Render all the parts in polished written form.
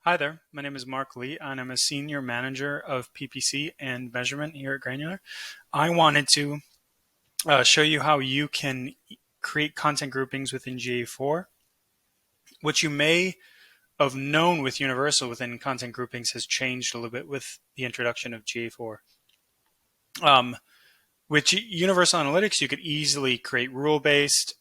Hi there, my name is Mark Lee, and I'm a Senior Manager of PPC and Measurement here at Granular. I wanted to show you how you can create content groupings within GA4. What you may have known with Universal within content groupings has changed a little bit with the introduction of GA4. With Universal Analytics, you could easily create rule-based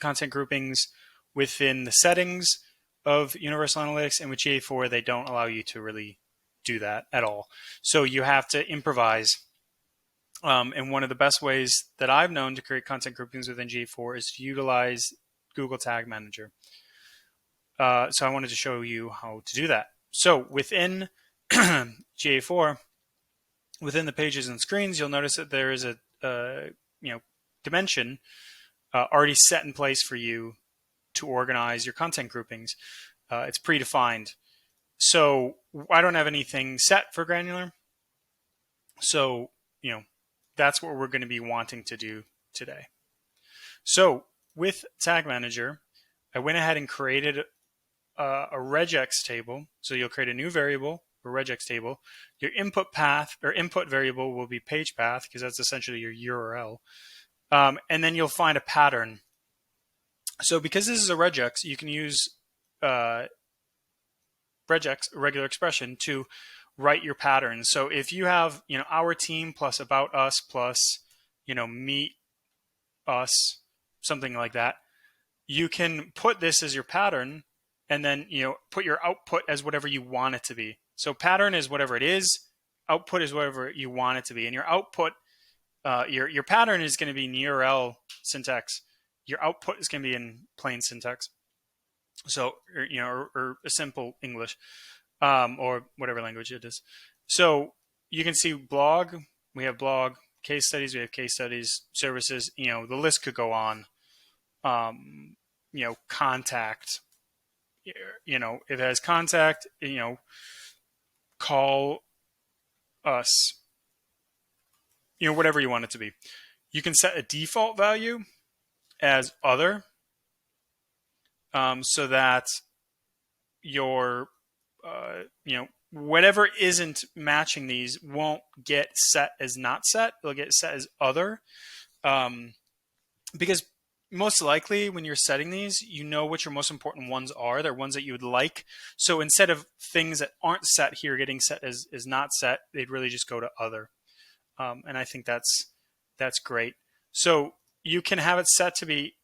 content groupings within the settings of Universal Analytics, and with GA4, they don't allow you to really do that at all. So you have to improvise. And one of the best ways that I've known to create content groupings within GA4 is to utilize Google Tag Manager. So I wanted to show you how to do that. So within GA4, within the pages and screens, you'll notice that there is a dimension already set in place for you to organize your content groupings. It's predefined. So I don't have anything set for Granular. So, that's what we're going to be wanting to do today. So with Tag Manager, I went ahead and created a regex table. So you'll create a new variable, a regex table. Your input path or input variable will be page path because that's essentially your URL. And then you'll find a pattern. So because this is a regex, you can use regex, a regular expression, to write your patterns. So if you have, our team plus about us plus, meet us, something like that, you can put this as your pattern and then, put your output as whatever you want it to be. So pattern is whatever it is, output is whatever you want it to be. And your output, your pattern is going to be in URL syntax. Your output is going to be in plain syntax. So, or a simple English, or whatever language it is. So you can see blog, we have blog, case studies, we have case studies, services, the list could go on. Contact, if it has contact, call us, whatever you want it to be. You can set a default value as other, so that your whatever isn't matching these won't get set as not set. They'll get set as other, because most likely when you're setting these, what your most important ones are. They're ones that you would like. So instead of things that aren't set here getting set as not set, they'd really just go to other. And I think that's great. So you can have it set to be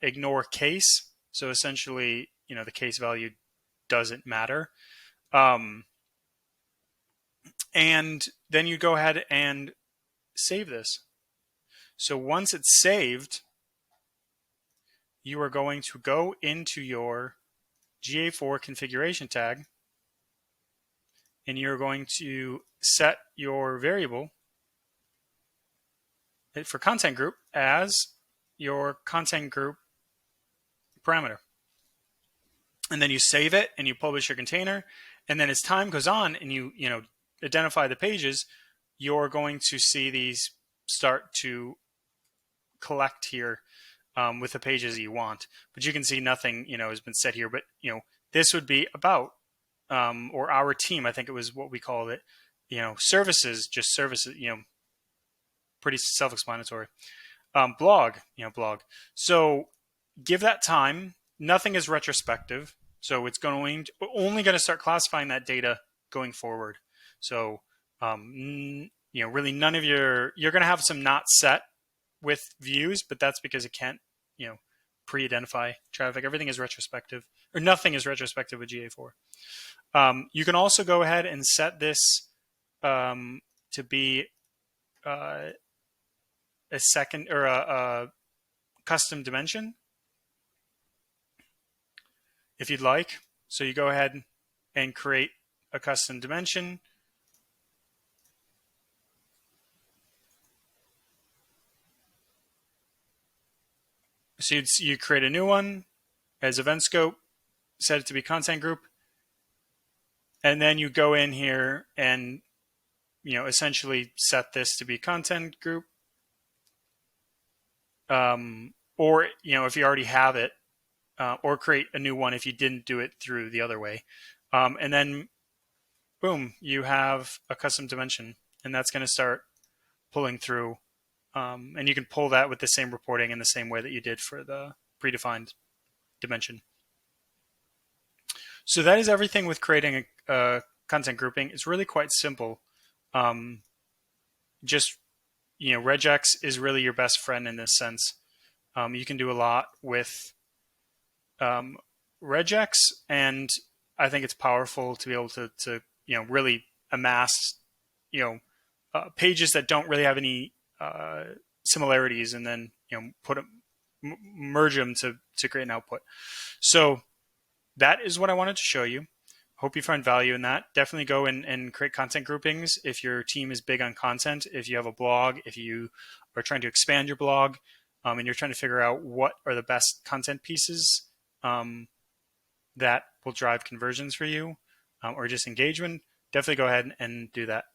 ignore case. So essentially, the case value doesn't matter. And then you go ahead and save this. So once it's saved, you are going to go into your GA4 configuration tag, and you're going to set your variable for content group as your content group parameter. And then you save it and you publish your container. And then as time goes on and you identify the pages, you're going to see these start to collect here with the pages you want. But you can see nothing has been set here. But this would be about or our team. I think it was what we called it. Services, just services. Pretty self-explanatory. Blog, blog. So give that time. Nothing is retrospective. So it's only going to start classifying that data going forward. So, really none of you're going to have some not set with views, but that's because it can't, pre-identify traffic. Everything is retrospective, or nothing is retrospective with GA4. You can also go ahead and set this to be a second or a custom dimension, if you'd like. So you go ahead and create a custom dimension. So you create a new one as event scope, set it to be content group, and then you go in here and essentially set this to be content group. Or if you already have it, or create a new one if you didn't do it through the other way. And then boom, you have a custom dimension, and that's going to start pulling through. And you can pull that with the same reporting in the same way that you did for the predefined dimension. So that is everything with creating a content grouping. It's really quite simple. Um, just regex is really your best friend in this sense. You can do a lot with um, regex, and I think it's powerful to be able to really amass pages that don't really have any similarities, and then put them, merge them to create an output. So that is what I wanted to show you. Hope you find value in that. Definitely go and create content groupings if your team is big on content. If you have a blog, if you are trying to expand your blog, and you're trying to figure out what are the best content pieces that will drive conversions for you, or just engagement, definitely go ahead and do that.